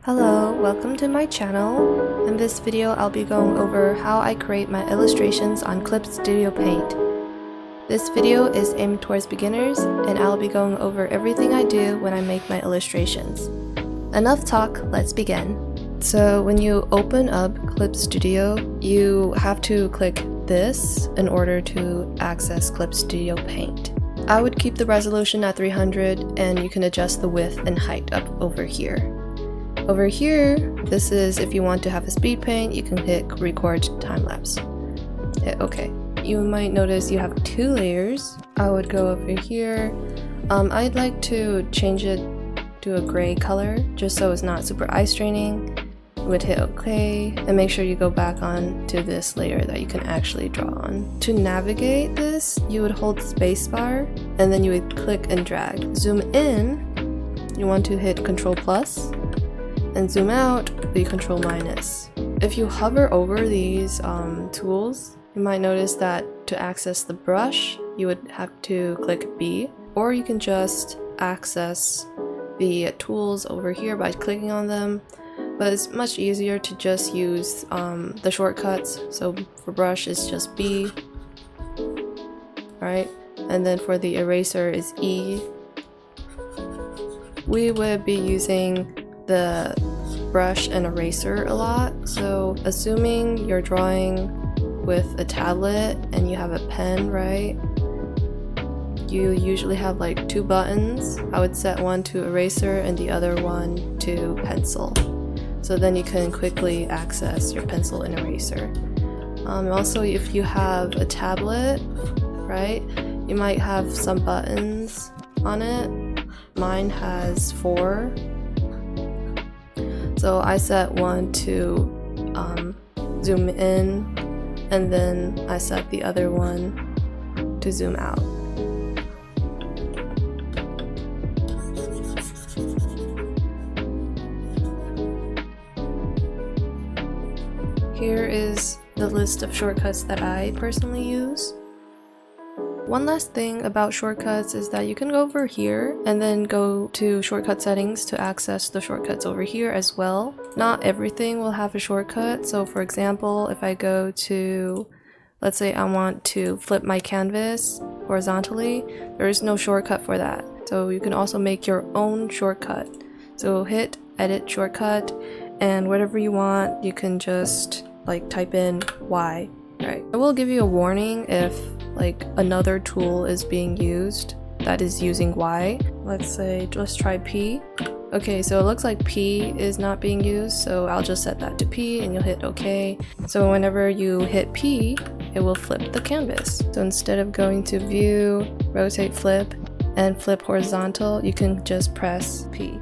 Hello, welcome to my channel. In this video, I'll be going over how I create my illustrations on Clip Studio Paint. This video is aimed towards beginners, and I'll be going over everything I do when I make my illustrations. Enough talk, let's begin. So when you open up Clip Studio, you have to click this in order to access Clip Studio Paint. I would keep the resolution at 300, and you can adjust the width and height up over here. Over here, this is if you want to have a speed paint, you can hit record time lapse. Hit OK. You might notice you have two layers. I would go over here. I'd like to change it to a gray color just so it's not super eye straining. You would hit OK and make sure you go back on to this layer that you can actually draw on. To navigate this, you would hold spacebar and then you would click and drag. Zoom in, you want to hit Control plus. And zoom out, we Control minus. If you hover over these tools, you might notice that to access the brush, you would have to click B, or you can just access the tools over here by clicking on them. But it's much easier to just use the shortcuts. So for brush, it's just B, right? And then for the eraser is E. We would be using the brush and eraser a lot, so assuming you're drawing with a tablet and you have a pen, right? You usually have like two buttons. I would set one to eraser and the other one to pencil, so then you can quickly access your pencil and eraser. Also, if you have a tablet, right, you might have some buttons on it. Mine has 4. So I set one to zoom in, and then I set the other one to zoom out. Here is the list of shortcuts that I personally use. One last thing about shortcuts is that you can go over here and then go to shortcut settings to access the shortcuts over here as well. Not everything will have a shortcut. So for example, if I go to, let's say I want to flip my canvas horizontally, there is no shortcut for that. So you can also make your own shortcut. So hit edit shortcut, and whatever you want, you can just like type in Y. Right. I will give you a warning if like another tool is being used that is using Y. Let's say just try P. Okay, so it looks like P is not being used, so I'll just set that to P and you'll hit OK. So whenever you hit P, it will flip the canvas. So instead of going to view, rotate, flip, and flip horizontal, you can just press P.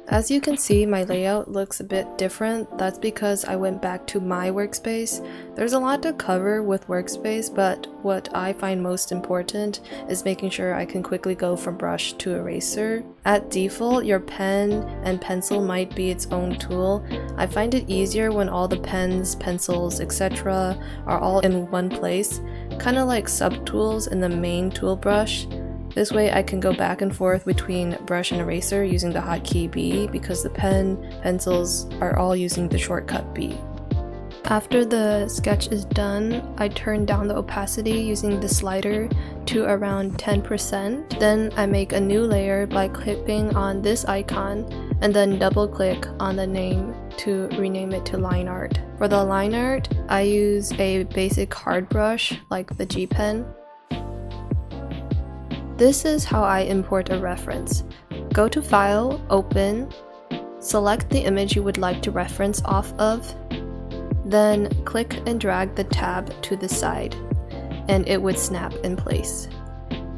As you can see, my layout looks a bit different. That's because I went back to my workspace. There's a lot to cover with Workspace, but what I find most important is making sure I can quickly go from brush to eraser. At default, your pen and pencil might be its own tool. I find it easier when all the pens, pencils, etc. are all in one place, kind of like subtools in the main tool brush. This way I can go back and forth between brush and eraser using the hotkey B, because the pen, pencils are all using the shortcut B. After the sketch is done, I turn down the opacity using the slider to around 10%. Then I make a new layer by clicking on this icon and then double click on the name to rename it to line art. For the line art, I use a basic hard brush like the G pen. This is how I import a reference. Go to File, Open, select the image you would like to reference off of, then click and drag the tab to the side, and it would snap in place.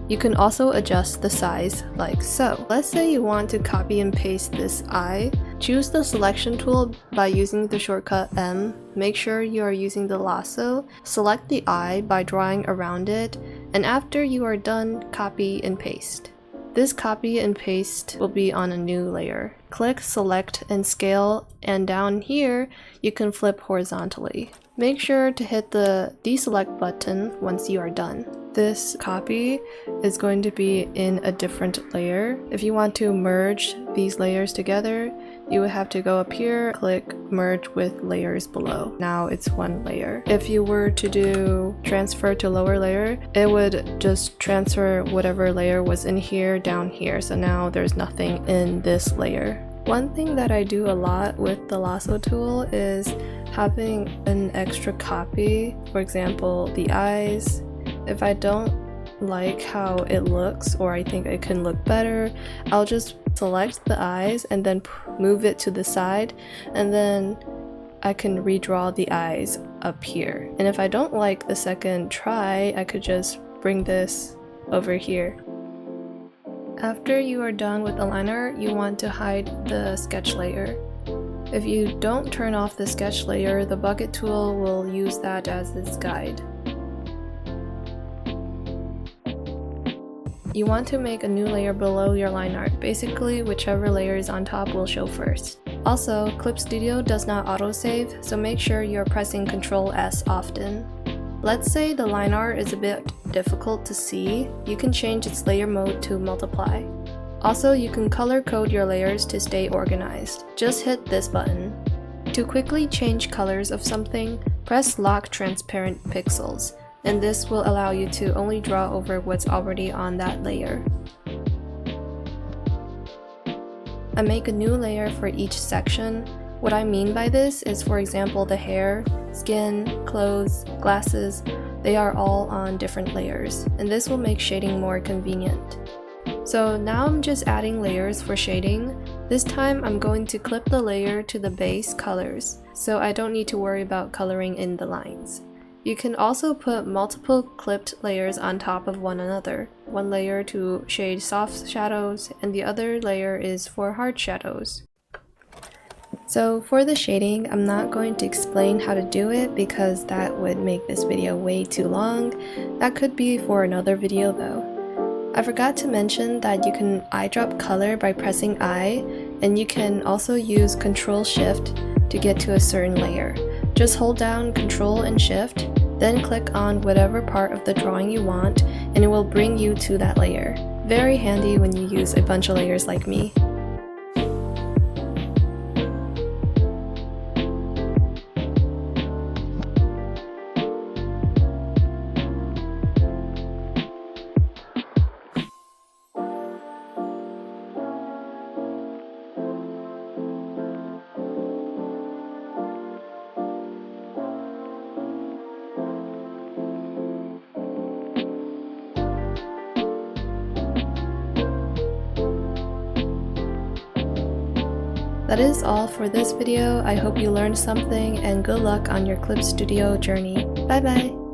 You can also adjust the size like so. Let's say you want to copy and paste this eye. Choose the selection tool by using the shortcut M. Make sure you are using the lasso. Select the eye by drawing around it, and after you are done, copy and paste. This copy and paste will be on a new layer. Click, select, and scale, and down here, you can flip horizontally. Make sure to hit the deselect button once you are done. This copy is going to be in a different layer. If you want to merge these layers together, you would have to go up here, click merge with layers below. Now it's one layer. If you were to do transfer to lower layer, it would just transfer whatever layer was in here down here. So now there's nothing in this layer. One thing that I do a lot with the lasso tool is having an extra copy. For example, the eyes. If I don't like how it looks, or I think it can look better, I'll just select the eyes and then move it to the side, and then I can redraw the eyes up here. And if I don't like the second try, I could just bring this over here. After you are done with the liner, you want to hide the sketch layer. If you don't turn off the sketch layer, the bucket tool will use that as its guide. You want to make a new layer below your line art. Basically, whichever layer is on top will show first. Also, Clip Studio does not autosave, so make sure you're pressing Ctrl S often. Let's say the line art is a bit difficult to see, you can change its layer mode to multiply. Also, you can color code your layers to stay organized. Just hit this button. To quickly change colors of something, press Lock Transparent Pixels, and this will allow you to only draw over what's already on that layer. I make a new layer for each section. What I mean by this is, for example, the hair, skin, clothes, glasses, they are all on different layers, and this will make shading more convenient. So now I'm just adding layers for shading. This time I'm going to clip the layer to the base colors, so I don't need to worry about coloring in the lines. You can also put multiple clipped layers on top of one another. One layer to shade soft shadows, and the other layer is for hard shadows. So for the shading, I'm not going to explain how to do it because that would make this video way too long. That could be for another video though. I forgot to mention that you can eyedrop color by pressing I, and you can also use Ctrl-Shift to get to a certain layer. Just hold down Ctrl and Shift, then click on whatever part of the drawing you want, and it will bring you to that layer. Very handy when you use a bunch of layers like me. That is all for this video. I hope you learned something, and good luck on your Clip Studio journey. Bye bye!